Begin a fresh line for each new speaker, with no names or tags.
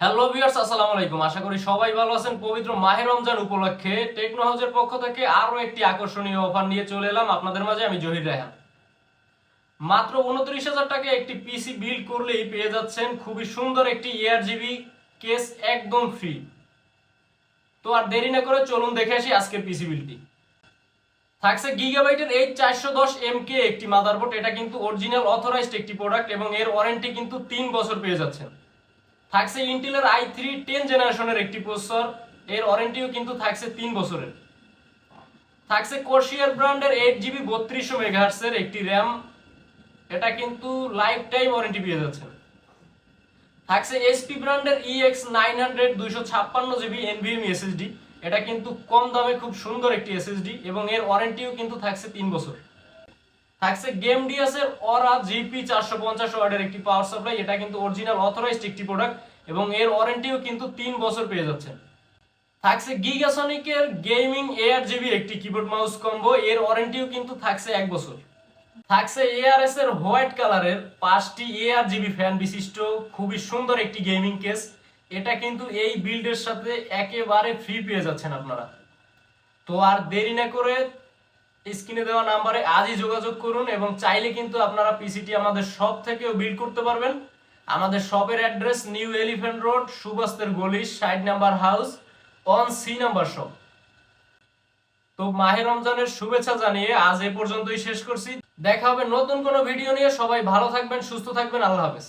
Hello viewers, আসসালামু আলাইকুম। আশা করি সবাই ভালো আছেন। পবিত্র মাহে রমজান উপলক্ষে টেকনো হাউসের পক্ষ থেকে আরো একটি আকর্ষণীয় অফার নিয়ে চলে এলাম আপনাদের মাঝে। আমি জহির রায়হান। মাত্র 29,000 টাকায় একটি পিসি বিল্ড করলেই পেয়ে যাচ্ছেন খুবই সুন্দর একটি ARGB কেস একদম ফ্রি। তো আর দেরি না করে চলুন দেখে আসি আজকের পিসি বিল্ডটি। থাকছে গিগাবাইটের H410MK একটি মাদারবোর্ড। এটা কিন্তু অরিজিনাল অথরাইজড একটি প্রোডাক্ট এবং এর ওয়ারেন্টি কিন্তু 3 বছর পেয়ে যাচ্ছেন। থাকছে ইন্টেলের i3 10 জেনারেশনের একটি প্রসেসর, এর ওয়ারেন্টিও কিন্তু থাকছে 3 বছরের। থাকছে কোর্সিয়ার ব্র্যান্ডের 8GB 3200 মেগাহার্টজ এর একটি র্যাম, এটা কিন্তু লাইফ টাইম ওয়ারেন্টি পেয়ে যাচ্ছেন। থাকছে HP ব্র্যান্ডের EX900 256GB NVMe SSD, এটা কিন্তু কম দামে খুব সুন্দর একটি SSD এবং এর ওয়ারেন্টিও কিন্তু থাকছে 3 বছর। থাকছে গেমডিয়াস এর অরা জিপি 450 ওয়াটের একটি পাওয়ার সাপ্লাই, এটা কিন্তু অরিজিনাল অথরাইজড একটি প্রোডাক্ট এবং এর ওয়ারেন্টিও কিন্তু 3 বছর পেয়ে যাচ্ছেন। থাকছে গিগাসনিকের গেমিং ARGB একটি কিবোর্ড মাউস কম্বো, এর ওয়ারেন্টিও কিন্তু থাকছে 1 বছর। থাকছে ARS এর হোয়াইট কালারের 5টি ARGB ফ্যান বিশিষ্ট খুবই সুন্দর একটি গেমিং কেস, এটা কিন্তু এই বিল্ডের সাথে একেবারে ফ্রি পেয়ে যাচ্ছেন আপনারা। তো আর দেরি না করে স্ক্রিনে দেওয়া নাম্বারে আজই যোগাযোগ করুন এবং চাইলে কিন্তু আপনারা পিসিটি আমাদের শপ থেকেও বিল্ড করতে পারবেন। আমাদের শপের অ্যাড্রেস নিউ এলিফ্যান্ট রোড, সুবাস্তের গলি, 60 number house, on C number shop. তো মাহে রমজানের শুভেচ্ছা জানিয়ে আজ এ পর্যন্তই শেষ করছি। দেখা হবে নতুন কোনো ভিডিও নিয়ে। সবাই ভালো থাকবেন, সুস্থ থাকবেন। আল্লাহ হাফেজ।